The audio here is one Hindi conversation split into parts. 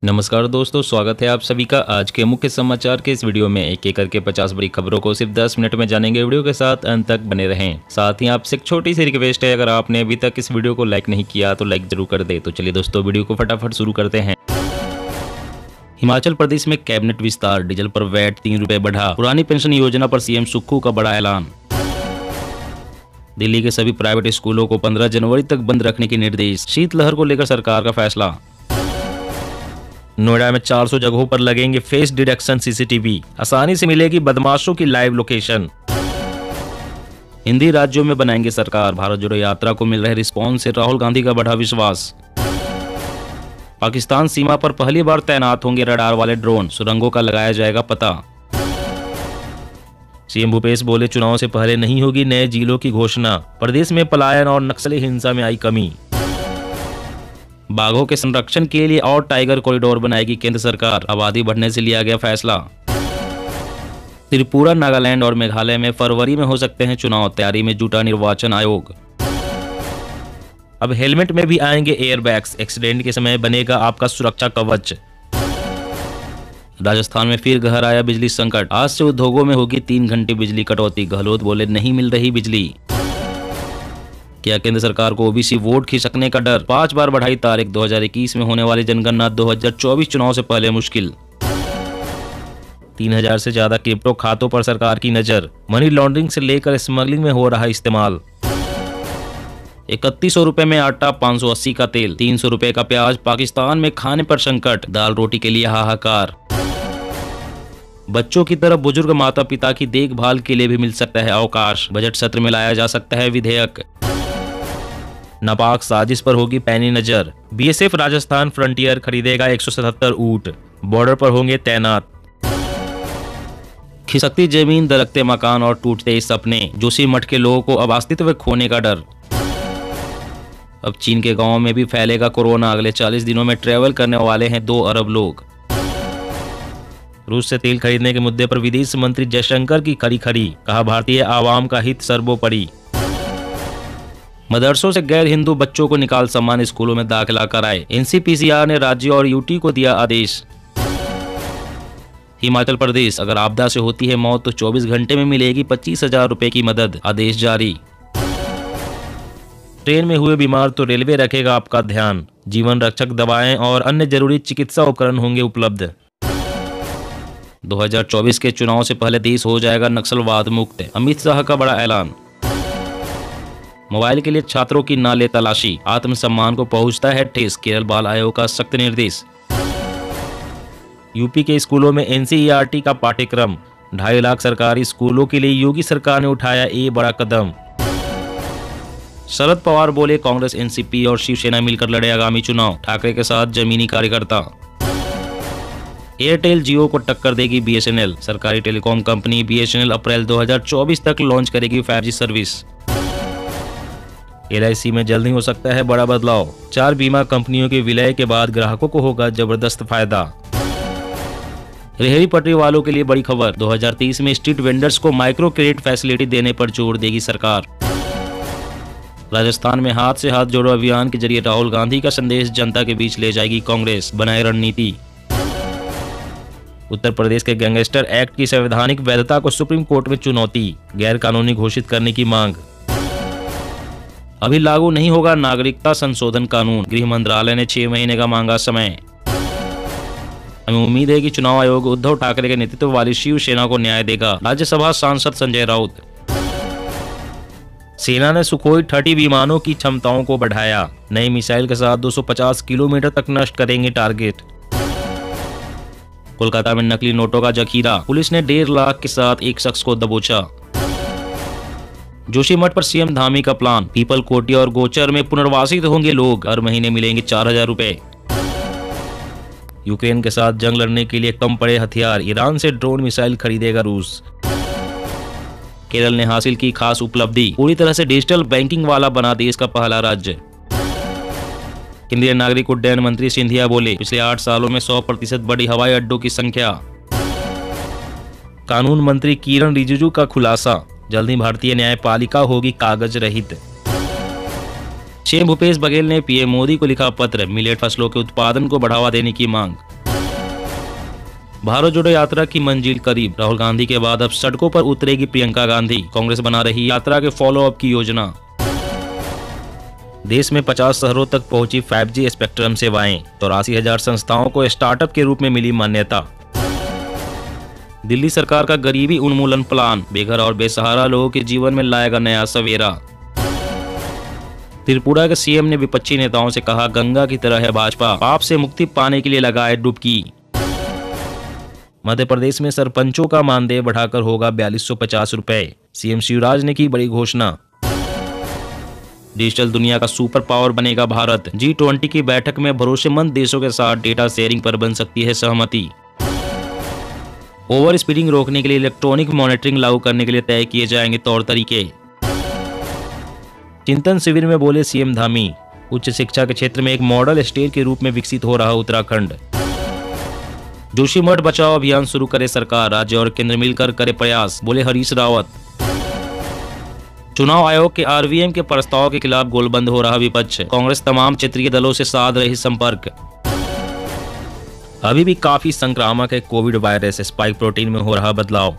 नमस्कार दोस्तों, स्वागत है आप सभी का आज के मुख्य समाचार के इस वीडियो में। एक एक करके 50 बड़ी खबरों को सिर्फ 10 मिनट में जानेंगे। वीडियो के साथ अंत तक बने रहें। साथ ही आपसे एक छोटी सी रिक्वेस्ट है, अगर आपने अभी तक इस वीडियो को लाइक नहीं किया तो लाइक जरूर कर दे। तो चलिए दोस्तों, वीडियो को फटाफट शुरू करते हैं। हिमाचल प्रदेश में कैबिनेट विस्तार, डीजल पर वैट 3 रुपए बढ़ा। पुरानी पेंशन योजना पर सीएम सुक्खू का बड़ा ऐलान। दिल्ली के सभी प्राइवेट स्कूलों को 15 जनवरी तक बंद रखने के निर्देश। शीतलहर को लेकर सरकार का फैसला। नोएडा में 400 जगहों पर लगेंगे फेस डिटेक्शन सीसीटीवी। आसानी से मिलेगी बदमाशों की लाइव लोकेशन। हिंदी राज्यों में बनाएंगे सरकार। भारत जोड़ो यात्रा को मिल रहे रिस्पॉन्स से राहुल गांधी का बढ़ा विश्वास। पाकिस्तान सीमा पर पहली बार तैनात होंगे रडार वाले ड्रोन। सुरंगों का लगाया जाएगा पता। सीएम भूपेश बोले, चुनाव से पहले नहीं होगी नए जिलों की घोषणा। प्रदेश में पलायन और नक्सली हिंसा में आई कमी। बाघों के संरक्षण के लिए और टाइगर कॉरिडोर बनाएगी केंद्र सरकार। आबादी बढ़ने से लिया गया फैसला। त्रिपुरा, नागालैंड और मेघालय में फरवरी में हो सकते हैं चुनाव। तैयारी में जुटा निर्वाचन आयोग। अब हेलमेट में भी आएंगे एयरबैग्स। एक्सीडेंट के समय बनेगा आपका सुरक्षा कवच। राजस्थान में फिर गहराया बिजली संकट। आज से उद्योगों में होगी 3 घंटे बिजली कटौती। गहलोत बोले, नहीं मिल रही बिजली। क्या केंद्र सरकार को ओबीसी वोट खिसकने का डर। 5 बार बढ़ाई तारीख। 2021 में होने वाली जनगणना 2024 चुनाव से पहले मुश्किल। 3000 से ज्यादा क्रिप्टो खातों पर सरकार की नजर। मनी लॉन्ड्रिंग से लेकर स्मगलिंग में हो रहा इस्तेमाल। 3100 रुपए में आटा, 580 का तेल, 300 रुपए का प्याज। पाकिस्तान में खाने पर संकट। दाल रोटी के लिए हाहाकार। बच्चों की तरफ बुजुर्ग माता पिता की देखभाल के लिए भी मिल सकता है अवकाश। बजट सत्र में लाया जा सकता है विधेयक। नापाक साजिश पर होगी पैनी नजर। बीएसएफ राजस्थान फ्रंटियर खरीदेगा 177 ऊंट। बॉर्डर पर होंगे तैनात। खिसकती जमीन, दरकते मकान और टूटते सपने। जोशीमठ के लोगों को अब अस्तित्व खोने का डर। अब चीन के गांवों में भी फैलेगा कोरोना। अगले 40 दिनों में ट्रेवल करने वाले हैं 2 अरब लोग। रूस से तेल खरीदने के मुद्दे पर विदेश मंत्री जयशंकर की खरी। कहा, भारतीय आवाम का हित सर्वोपरि। मदरसों से गैर हिंदू बच्चों को निकाल समान स्कूलों में दाखिला कराए। एनसीपीसीआर ने राज्य और यूटी को दिया आदेश। हिमाचल प्रदेश, अगर आपदा से होती है मौत तो 24 घंटे में मिलेगी 25,000 रुपए की मदद। आदेश जारी। ट्रेन में हुए बीमार तो रेलवे रखेगा आपका ध्यान। जीवन रक्षक दवाएं और अन्य जरूरी चिकित्सा उपकरण होंगे उपलब्ध। 2024 के चुनाव से पहले देश हो जाएगा नक्सलवाद मुक्त। अमित शाह का बड़ा ऐलान। मोबाइल के लिए छात्रों की ना ले तलाशी। आत्मसम्मान को पहुंचता है ठेस। केरल बाल आयोग का सख्त निर्देश। यूपी के स्कूलों में एनसीईआरटी का पाठ्यक्रम। 2.5 लाख सरकारी स्कूलों के लिए योगी सरकार ने उठाया ये बड़ा कदम। शरद पवार बोले, कांग्रेस, एनसीपी और शिवसेना मिलकर लड़े आगामी चुनाव। ठाकरे के साथ जमीनी कार्यकर्ता। एयरटेल जियो को टक्कर देगी बीएसएनएल। सरकारी टेलीकॉम कंपनी बीएसएनएल अप्रैल 2024 तक लॉन्च करेगी 5G सर्विस। LIC में जल्द ही हो सकता है बड़ा बदलाव। 4 बीमा कंपनियों के विलय के बाद ग्राहकों को होगा जबरदस्त फायदा। रेहड़ी पटरी वालों के लिए बड़ी खबर। 2030 में स्ट्रीट वेंडर्स को माइक्रो क्रेडिट फैसिलिटी देने पर जोर देगी सरकार। राजस्थान में हाथ से हाथ जोड़ो अभियान के जरिए राहुल गांधी का संदेश जनता के बीच ले जाएगी कांग्रेस। बनाए रणनीति। उत्तर प्रदेश के गैंगस्टर एक्ट की संवैधानिक वैधता को सुप्रीम कोर्ट में चुनौती। गैर कानूनी घोषित करने की मांग। अभी लागू नहीं होगा नागरिकता संशोधन कानून। गृह मंत्रालय ने 6 महीने का मांगा समय। हमें उम्मीद है कि चुनाव आयोग उद्धव ठाकरे के नेतृत्व वाली शिवसेना को न्याय देगा। राज्यसभा सांसद संजय राउत। सेना ने सुखोई 30 विमानों की क्षमताओं को बढ़ाया। नई मिसाइल के साथ 250 किलोमीटर तक नष्ट करेंगे टारगेट। कोलकाता में नकली नोटों का जखीरा। पुलिस ने 1.5 लाख के साथ एक शख्स को दबोचा। जोशीमठ पर सीएम धामी का प्लान। पीपल कोटी और गोचर में पुनर्वासित होंगे लोग। हर महीने मिलेंगे 4000 रुपए। यूक्रेन के साथ जंग लड़ने के लिए कम पड़े हथियार। ईरान से ड्रोन मिसाइल खरीदेगा रूस। केरल ने हासिल की खास उपलब्धि। पूरी तरह से डिजिटल बैंकिंग वाला बना देश का पहला राज्य। केंद्रीय नागरिक उड्डयन मंत्री सिंधिया बोले, पिछले 8 सालों में 100% बढ़ी हवाई अड्डों की संख्या। कानून मंत्री किरण रिजिजू का खुलासा। जल्द ही भारतीय न्यायपालिका होगी कागज रहित। सीएम भूपेश बघेल ने पीएम मोदी को लिखा पत्र। मिलेट फसलों के उत्पादन को बढ़ावा देने की मांग। भारत जोड़ो यात्रा की मंजिल करीब, राहुल गांधी के बाद अब सड़कों पर उतरेगी प्रियंका गांधी। कांग्रेस बना रही यात्रा के फॉलोअप की योजना। देश में 50 शहरों तक पहुंची 5G स्पेक्ट्रम सेवाएं। 83,000 संस्थाओं को स्टार्टअप के रूप में मिली मान्यता। दिल्ली सरकार का गरीबी उन्मूलन प्लान बेघर और बेसहारा लोगों के जीवन में लाएगा नया सवेरा। त्रिपुरा के सीएम ने विपक्षी नेताओं से कहा, गंगा की तरह है भाजपा, पाप से मुक्ति पाने के लिए लगाए डुबकी। मध्य प्रदेश में सरपंचों का मानदेय बढ़ाकर होगा 4250 रुपए, सीएम शिवराज ने की बड़ी घोषणा। डिजिटल दुनिया का सुपर पावर बनेगा भारत, G20 की बैठक में भरोसेमंद देशों के साथ डेटा शेयरिंग पर बन सकती है सहमति। ओवर स्पीडिंग रोकने के लिए इलेक्ट्रॉनिक मॉनिटरिंग लागू करने के लिए तय किए जाएंगे तौर तरीके। चिंतन शिविर में बोले सीएम धामी, उच्च शिक्षा के क्षेत्र में एक मॉडल स्टेट के रूप में विकसित हो रहा उत्तराखंड। जोशीमठ बचाओ अभियान शुरू करे सरकार, राज्य और केंद्र मिलकर करे प्रयास, बोले हरीश रावत। चुनाव आयोग के आरवीएम के प्रस्ताव के खिलाफ गोलबंद हो रहा विपक्ष, कांग्रेस तमाम क्षेत्रीय दलों से साध रही संपर्क। अभी भी काफी संक्रामक है कोविड वायरस, स्पाइक प्रोटीन में हो रहा बदलाव।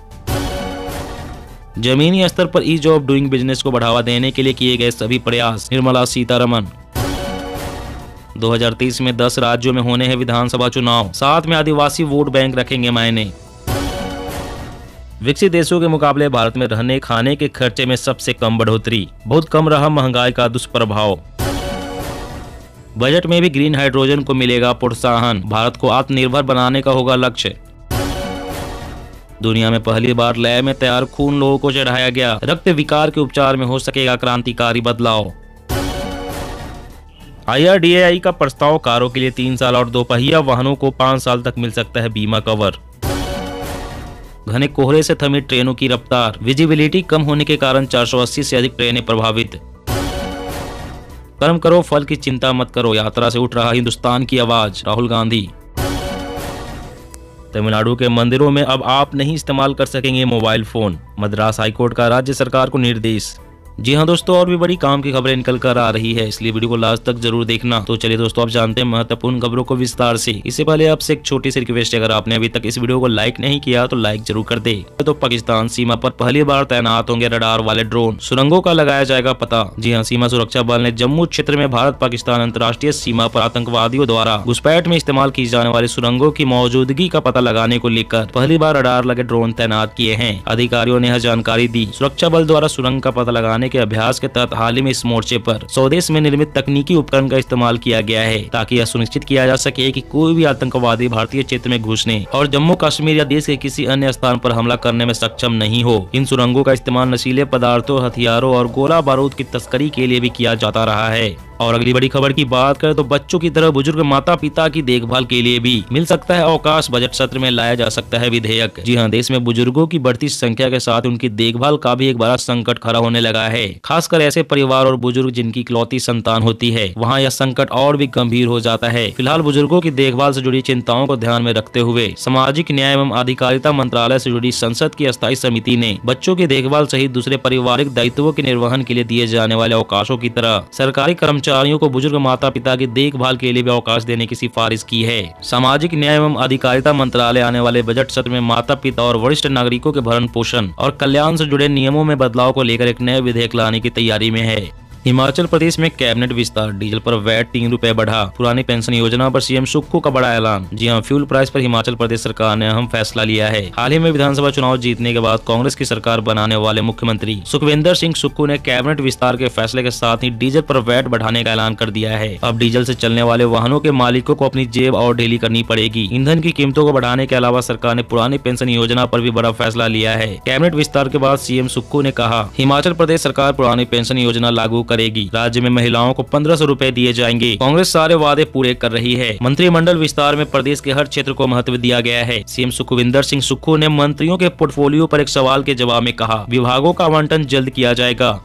जमीनी स्तर पर ईज ऑफ डूइंग बिजनेस को बढ़ावा देने के लिए किए गए सभी प्रयास, निर्मला सीतारमण। 2030 में 10 राज्यों में होने हैं विधानसभा चुनाव, साथ में आदिवासी वोट बैंक रखेंगे मायने। विकसित देशों के मुकाबले भारत में रहने खाने के खर्चे में सबसे कम बढ़ोतरी, बहुत कम रहा महंगाई का दुष्प्रभाव। बजट में भी ग्रीन हाइड्रोजन को मिलेगा प्रोत्साहन, भारत को आत्मनिर्भर बनाने का होगा लक्ष्य। दुनिया में पहली बार लैब में तैयार खून लोगों को चढ़ाया गया, रक्त विकार के उपचार में हो सकेगा क्रांतिकारी बदलाव। IRDAI का प्रस्ताव, कारों के लिए 3 साल और दोपहिया वाहनों को 5 साल तक मिल सकता है बीमा कवर। घने कोहरे से थमी ट्रेनों की रफ्तार, विजिबिलिटी कम होने के कारण 480 से अधिक ट्रेनें प्रभावित। कर्म करो फल की चिंता मत करो, यात्रा से उठ रहा हिंदुस्तान की आवाज, राहुल गांधी। तमिलनाडु के मंदिरों में अब आप नहीं इस्तेमाल कर सकेंगे मोबाइल फोन, मद्रास हाईकोर्ट का राज्य सरकार को निर्देश। जी हाँ दोस्तों, और भी बड़ी काम की खबरें निकल कर आ रही है, इसलिए वीडियो को लास्ट तक जरूर देखना। तो चलिए दोस्तों, आप जानते हैं महत्वपूर्ण खबरों को विस्तार से। इससे पहले आपसे एक छोटी सी रिक्वेस्ट है, अगर आपने अभी तक इस वीडियो को लाइक नहीं किया तो लाइक जरूर कर दे। तो पाकिस्तान सीमा पर पहली बार तैनात होंगे रडार वाले ड्रोन, सुरंगों का लगाया जाएगा पता। जी हाँ, सीमा सुरक्षा बल ने जम्मू क्षेत्र में भारत पाकिस्तान अंतर्राष्ट्रीय सीमा पर आतंकवादियों द्वारा घुसपैठ में इस्तेमाल की जाने वाले सुरंगों की मौजूदगी का पता लगाने को लेकर पहली बार रडार लगे ड्रोन तैनात किए हैं। अधिकारियों ने यह जानकारी दी। सुरक्षा बल द्वारा सुरंग का पता लगाने के अभ्यास के तहत हाल ही में इस मोर्चे पर स्वदेश में निर्मित तकनीकी उपकरण का इस्तेमाल किया गया है, ताकि यह सुनिश्चित किया जा सके कि कोई भी आतंकवादी भारतीय क्षेत्र में घुसने और जम्मू कश्मीर या देश के किसी अन्य स्थान पर हमला करने में सक्षम नहीं हो। इन सुरंगों का इस्तेमाल नशीले पदार्थों, हथियारों और गोला बारूद की तस्करी के लिए भी किया जाता रहा है। और अगली बड़ी खबर की बात करें तो बच्चों की तरह बुजुर्ग माता पिता की देखभाल के लिए भी मिल सकता है अवकाश, बजट सत्र में लाया जा सकता है विधेयक। जी हाँ, देश में बुजुर्गों की बढ़ती संख्या के साथ उनकी देखभाल का भी एक बड़ा संकट खड़ा होने लगा है। खासकर ऐसे परिवार और बुजुर्ग जिनकी इकलौती संतान होती है, वहाँ यह संकट और भी गंभीर हो जाता है। फिलहाल बुजुर्गों की देखभाल से जुड़ी चिंताओं को ध्यान में रखते हुए सामाजिक न्याय एवं अधिकारिता मंत्रालय से जुड़ी संसद की अस्थायी समिति ने बच्चों की देखभाल सहित दूसरे पारिवारिक दायित्वों के निर्वहन के लिए दिए जाने वाले अवकाशों की तरह सरकारी कर्मचारियों को बुजुर्ग माता पिता की देखभाल के लिए भी अवकाश देने की सिफारिश की है। सामाजिक न्याय एवं अधिकारिता मंत्रालय आने वाले बजट सत्र में माता पिता और वरिष्ठ नागरिकों के भरण पोषण और कल्याण से जुड़े नियमों में बदलाव को लेकर एक नए विधेयक लाने की तैयारी में है। हिमाचल प्रदेश में कैबिनेट विस्तार, डीजल पर वैट 3 रुपए बढ़ा, पुरानी पेंशन योजना पर सीएम सुक्खू का बड़ा ऐलान। जी हां, फ्यूल प्राइस पर हिमाचल प्रदेश सरकार ने अहम फैसला लिया है। हाल ही में विधानसभा चुनाव जीतने के बाद कांग्रेस की सरकार बनाने वाले मुख्यमंत्री सुखविंदर सिंह सुक्खू ने कैबिनेट विस्तार के फैसले के साथ ही डीजल पर वैट बढ़ाने का ऐलान कर दिया है। अब डीजल से चलने वाले वाहनों के मालिकों को अपनी जेब और ढीली करनी पड़ेगी। ईंधन की कीमतों को बढ़ाने के अलावा सरकार ने पुरानी पेंशन योजना पर भी बड़ा फैसला लिया है। कैबिनेट विस्तार के बाद सीएम सुक्खू ने कहा, हिमाचल प्रदेश सरकार पुरानी पेंशन योजना लागू करेगी। राज्य में महिलाओं को 1500 रुपए दिए जाएंगे। कांग्रेस सारे वादे पूरे कर रही है। मंत्रिमंडल विस्तार में प्रदेश के हर क्षेत्र को महत्व दिया गया है। सीएम सुखविंदर सिंह सुक्खू ने मंत्रियों के पोर्टफोलियो पर एक सवाल के जवाब में कहा, विभागों का आवंटन जल्द किया जाएगा।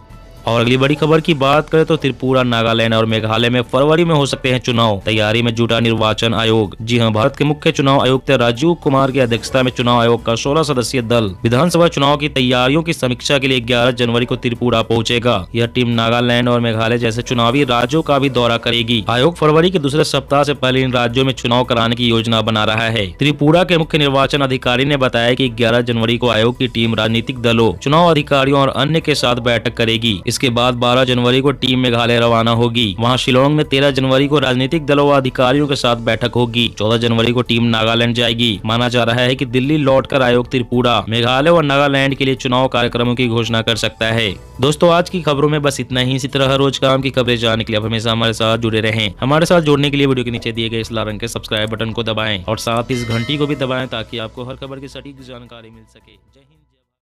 और अगली बड़ी खबर की बात करें तो त्रिपुरा, नागालैंड और मेघालय में फरवरी में हो सकते हैं चुनाव, तैयारी में जुटा निर्वाचन आयोग। जी हां, भारत के मुख्य चुनाव आयुक्त राजीव कुमार की अध्यक्षता में चुनाव आयोग का 16 सदस्यीय दल विधानसभा चुनाव की तैयारियों की समीक्षा के लिए 11 जनवरी को त्रिपुरा पहुंचेगा। यह टीम नागालैंड और मेघालय जैसे चुनावी राज्यों का भी दौरा करेगी। आयोग फरवरी के दूसरे सप्ताह से पहले इन राज्यों में चुनाव कराने की योजना बना रहा है। त्रिपुरा के मुख्य निर्वाचन अधिकारी ने बताया कि 11 जनवरी को आयोग की टीम राजनीतिक दलों, चुनाव अधिकारियों और अन्य के साथ बैठक करेगी। इसके बाद 12 जनवरी को टीम मेघालय रवाना होगी। वहां शिलोंग में 13 जनवरी को राजनीतिक दलों व अधिकारियों के साथ बैठक होगी। 14 जनवरी को टीम नागालैंड जाएगी। माना जा रहा है कि दिल्ली लौटकर आयोग त्रिपुरा, मेघालय और नागालैंड के लिए चुनाव कार्यक्रमों की घोषणा कर सकता है। दोस्तों, आज की खबरों में बस इतना ही। इसी तरह हर रोज काम की खबरें जानने के लिए आप हमेशा हमारे साथ जुड़े रहें। हमारे साथ जुड़ने के लिए वीडियो के नीचे दिए गए इस लाल रंग के सब्सक्राइब बटन को दबाएं और साथ ही इस घंटी को भी दबाएं ताकि आपको हर खबर की सटीक जानकारी मिल सके। जय हिंद।